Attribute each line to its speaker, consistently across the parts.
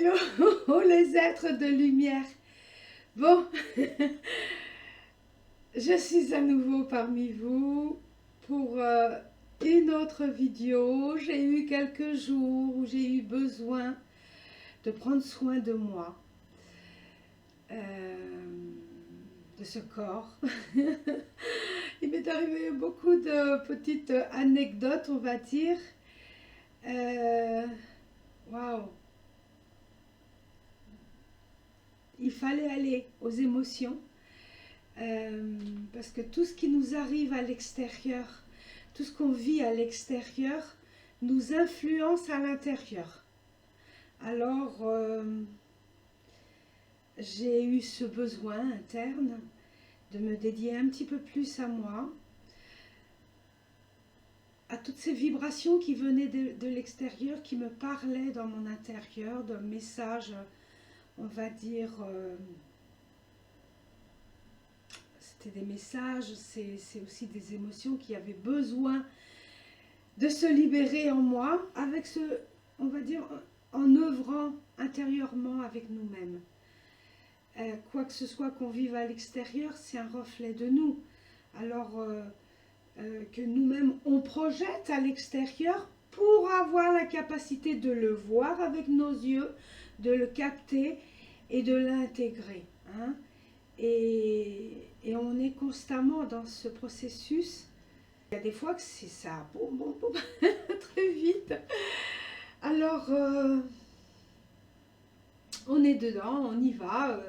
Speaker 1: Hello, les êtres de lumière. Bon, je suis à nouveau parmi vous pour une autre vidéo. J'ai eu quelques jours où j'ai eu besoin de prendre soin de moi, de ce corps. Il m'est arrivé beaucoup de petites anecdotes, on va dire. Waouh! Il fallait aller aux émotions. Parce que tout ce qui nous arrive à l'extérieur, tout ce qu'on vit à l'extérieur, nous influence à l'intérieur. Alors, j'ai eu ce besoin interne de me dédier un petit peu plus à moi, à toutes ces vibrations qui venaient de l'extérieur, qui me parlaient dans mon intérieur, d'un message, on va dire... c'était des messages, c'est aussi des émotions qui avaient besoin de se libérer en moi, avec ce, on va dire, en œuvrant intérieurement avec nous-mêmes. Quoi que ce soit qu'on vive à l'extérieur, c'est un reflet de nous. Alors que nous-mêmes, on projette à l'extérieur pour avoir la capacité de le voir avec nos yeux, de le capter et de l'intégrer. Hein. Et on est constamment dans ce processus. Il y a des fois que c'est ça, boum, boum, boum, très vite. Alors, on est dedans, on y va.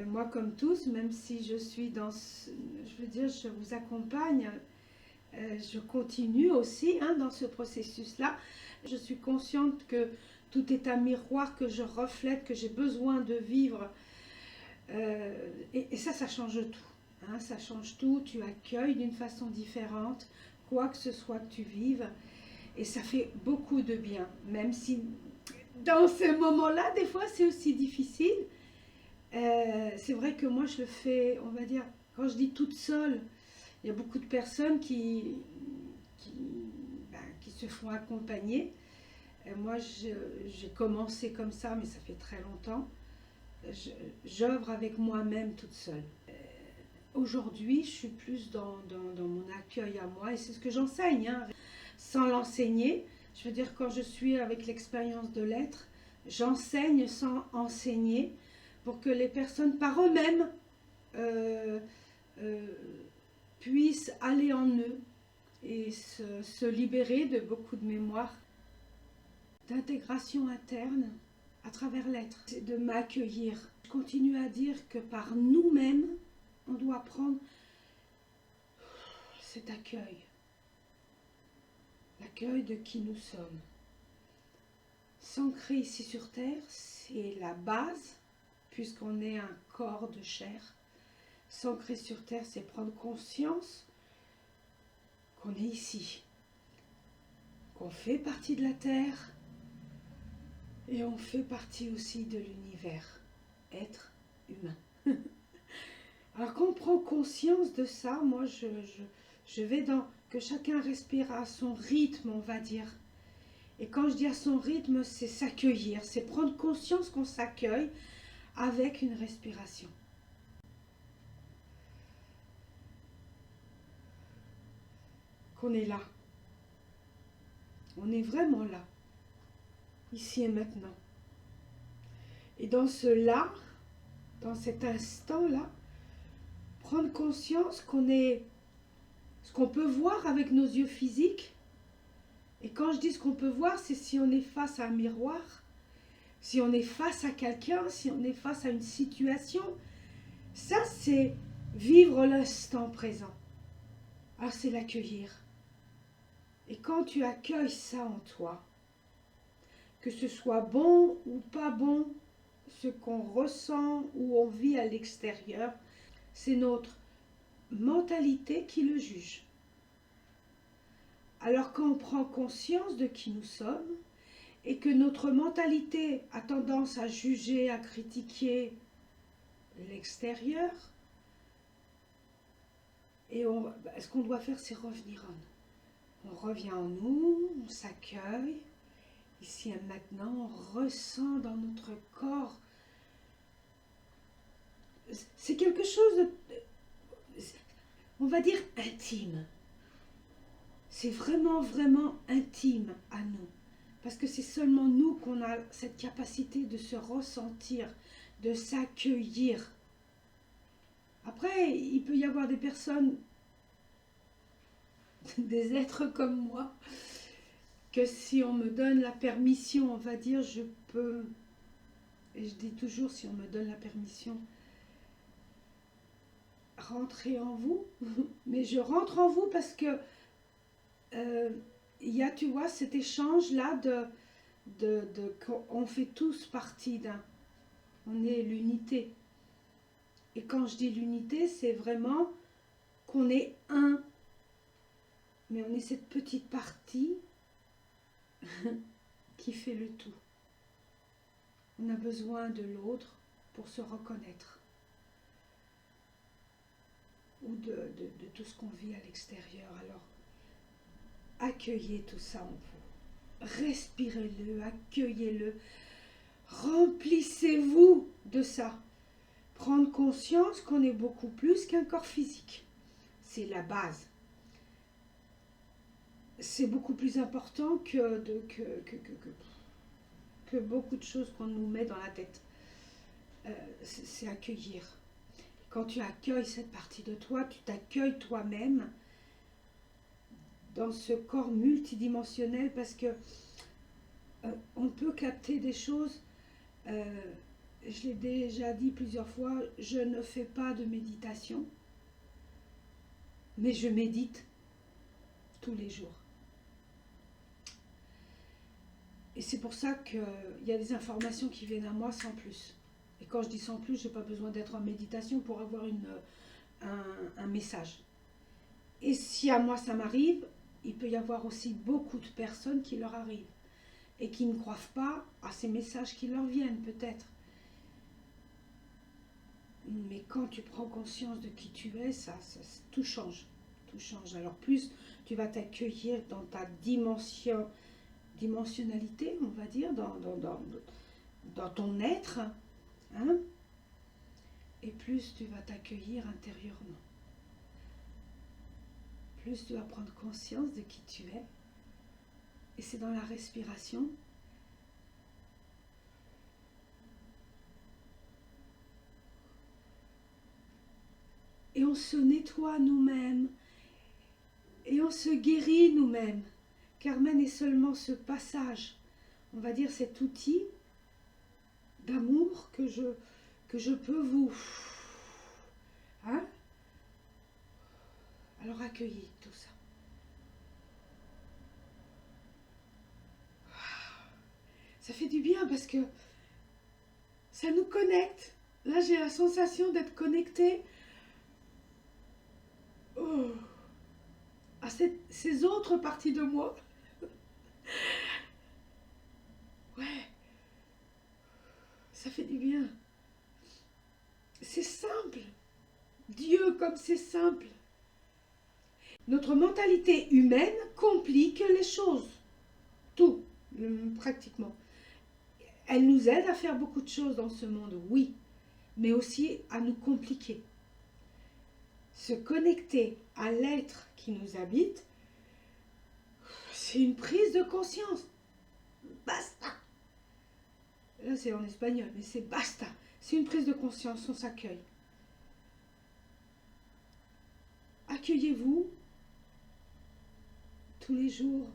Speaker 1: Moi, comme tous, même si je suis dans, je veux dire, je vous accompagne, je continue aussi dans ce processus-là. Je suis consciente que tout est un miroir que je reflète, que j'ai besoin de vivre. Et ça change tout. Ça change tout, tu accueilles d'une façon différente, quoi que ce soit que tu vives, et ça fait beaucoup de bien, même si dans ces moments-là, des fois, c'est aussi difficile. C'est vrai que moi, je le fais, on va dire, quand je dis toute seule, il y a beaucoup de personnes qui se font accompagner. Moi, j'ai commencé comme ça, mais ça fait très longtemps. J'œuvre avec moi-même toute seule. Aujourd'hui, je suis plus dans mon accueil à moi, et c'est ce que j'enseigne, sans l'enseigner. Je veux dire, quand je suis avec l'expérience de l'être, j'enseigne sans enseigner, pour que les personnes par eux-mêmes puissent aller en eux et se libérer de beaucoup de mémoires d'intégration interne à travers l'être. C'est de m'accueillir. Je continue à dire que par nous-mêmes, on doit prendre cet accueil. L'accueil de qui nous sommes. S'ancrer ici sur Terre, c'est la base, puisqu'on est un corps de chair. S'ancrer sur Terre, c'est prendre conscience qu'on est ici, qu'on fait partie de la Terre, et on fait partie aussi de l'univers, être humain. Alors quand on prend conscience de ça, moi je vais dans que chacun respire à son rythme, on va dire. Et quand je dis à son rythme, c'est s'accueillir, c'est prendre conscience qu'on s'accueille avec une respiration. Qu'on est là. On est vraiment là. Ici et maintenant. Et dans ce là, dans cet instant-là, prendre conscience qu'on est ce qu'on peut voir avec nos yeux physiques. Et quand je dis ce qu'on peut voir, c'est si on est face à un miroir, si on est face à quelqu'un, si on est face à une situation. Ça, c'est vivre l'instant présent. Alors, c'est l'accueillir. Et quand tu accueilles ça en toi, que ce soit bon ou pas bon, ce qu'on ressent ou on vit à l'extérieur, c'est notre mentalité qui le juge. Alors quand on prend conscience de qui nous sommes et que notre mentalité a tendance à juger, à critiquer l'extérieur, et ce qu'on doit faire, c'est revenir en nous. On revient en nous, on s'accueille. Ici et maintenant, on ressent dans notre corps. C'est quelque chose de, on va dire, intime. C'est vraiment, vraiment intime à nous. Parce que c'est seulement nous qu'on a cette capacité de se ressentir, de s'accueillir. Après, il peut y avoir des personnes, des êtres comme moi, que si on me donne la permission, on va dire, je peux, et je dis toujours, si on me donne la permission, rentrer en vous. Mais je rentre en vous parce que il y a, tu vois, cet échange-là qu'on fait tous partie d'un. On est l'unité. Et quand je dis l'unité, c'est vraiment qu'on est un. Mais on est cette petite partie qui fait le tout. On a besoin de l'autre pour se reconnaître. Ou de tout ce qu'on vit à l'extérieur. Alors, accueillez tout ça en vous. Respirez-le, accueillez-le. Remplissez-vous de ça. Prendre conscience qu'on est beaucoup plus qu'un corps physique. C'est la base. C'est beaucoup plus important que beaucoup de choses qu'on nous met dans la tête. C'est accueillir. Quand tu accueilles cette partie de toi, tu t'accueilles toi-même dans ce corps multidimensionnel parce que on peut capter des choses. Je l'ai déjà dit plusieurs fois, je ne fais pas de méditation, mais je médite tous les jours. Et c'est pour ça qu'il y a des informations qui viennent à moi sans plus. Et quand je dis sans plus, je n'ai pas besoin d'être en méditation pour avoir un message. Et si à moi ça m'arrive, il peut y avoir aussi beaucoup de personnes qui leur arrivent et qui ne croient pas à ces messages qui leur viennent peut-être. Mais quand tu prends conscience de qui tu es, tout change. Tout change. Alors plus tu vas t'accueillir dans ta dimensionnalité, on va dire, dans ton être, hein, et plus tu vas t'accueillir intérieurement. Plus tu vas prendre conscience de qui tu es. Et c'est dans la respiration. Et on se nettoie nous-mêmes. Et on se guérit nous-mêmes. Carmen est seulement ce passage, on va dire cet outil d'amour que je peux vous... Hein? Alors accueillez tout ça. Ça fait du bien parce que ça nous connecte. Là, j'ai la sensation d'être connectée à ces autres parties de moi. Ouais, ça fait du bien. C'est simple. Dieu, comme c'est simple. Notre mentalité humaine complique les choses. Tout, pratiquement. Elle nous aide à faire beaucoup de choses dans ce monde, oui, mais aussi à nous compliquer. Se connecter à l'être qui nous habite, c'est une prise de conscience. Basta. Là, c'est en espagnol, mais c'est basta. C'est une prise de conscience, on s'accueille. Accueillez-vous tous les jours,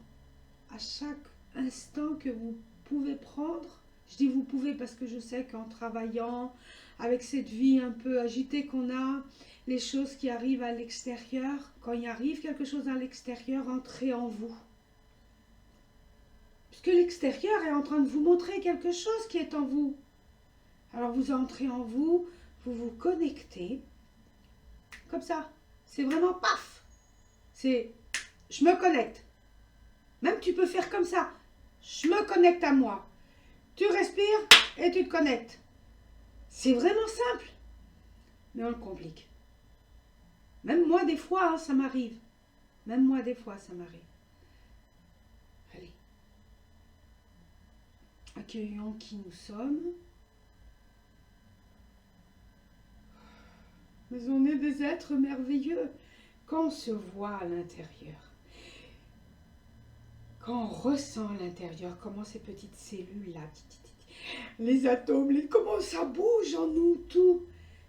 Speaker 1: à chaque instant que vous pouvez prendre. Je dis vous pouvez parce que je sais qu'en travaillant, avec cette vie un peu agitée qu'on a, les choses qui arrivent à l'extérieur, quand il arrive quelque chose à l'extérieur, entrez en vous. Parce que l'extérieur est en train de vous montrer quelque chose qui est en vous. Alors vous entrez en vous, vous vous connectez, comme ça. C'est vraiment paf. C'est je me connecte. Même tu peux faire comme ça. Je me connecte à moi. Tu respires et tu te connectes. C'est vraiment simple. Mais on le complique. Même moi, des fois, hein, ça m'arrive. Même moi, des fois, ça m'arrive. Allez. Accueillons qui nous sommes. Mais on est des êtres merveilleux. Quand on se voit à l'intérieur, quand on ressent à l'intérieur, comment ces petites cellules-là, les atomes, comment ça bouge en nous, tout.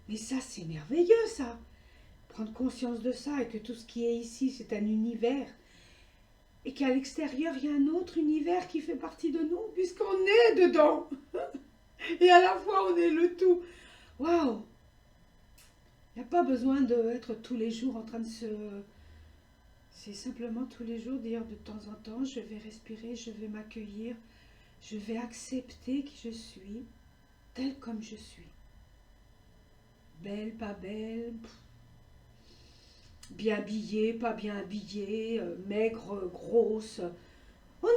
Speaker 1: Mais ça, c'est merveilleux, ça. Prendre conscience de ça et que tout ce qui est ici, c'est un univers. Et qu'à l'extérieur, il y a un autre univers qui fait partie de nous, puisqu'on est dedans. Et à la fois, on est le tout. Waouh! Il n'y a pas besoin d'être tous les jours en train de se... C'est simplement tous les jours dire de temps en temps, je vais respirer, je vais m'accueillir, je vais accepter qui je suis, tel comme je suis. Belle, pas belle, bien habillée, pas bien habillée, maigre, grosse. On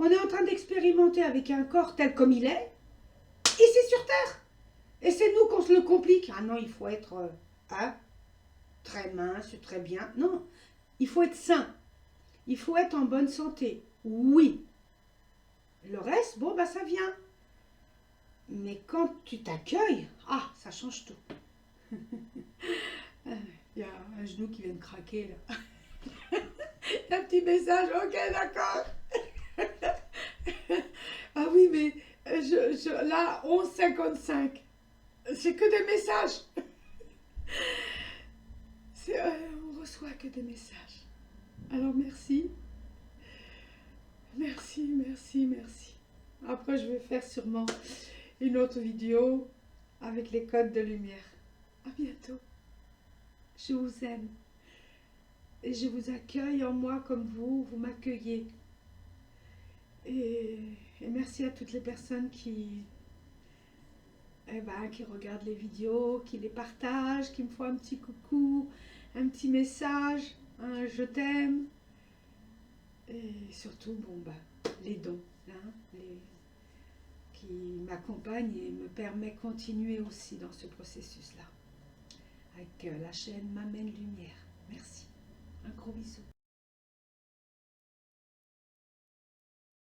Speaker 1: est en train d'expérimenter avec un corps tel comme il est, ici sur Terre. Et c'est nous qu'on se le complique. Ah non, il faut être très mince, très bien. Non, il faut être sain. Il faut être en bonne santé. Oui. Le reste, bon, bah ça vient. Mais quand tu t'accueilles, ça change tout. Il y a un genou qui vient de craquer, là. Il y a un petit message, ok, d'accord. Ah oui, mais là, 11h55. C'est que des messages. On reçoit que des messages. Alors merci. Merci, merci, merci. Après, je vais faire sûrement une autre vidéo avec les codes de lumière. À bientôt. Je vous aime. Et je vous accueille en moi comme vous m'accueillez. Et merci à toutes les personnes qui regardent les vidéos, qui les partagent, qui me font un petit coucou, un petit message, un je t'aime. Et surtout, les dons, qui m'accompagnent et me permettent de continuer aussi dans ce processus-là. Avec la chaîne M'amène Lumière. Merci. Un gros bisou.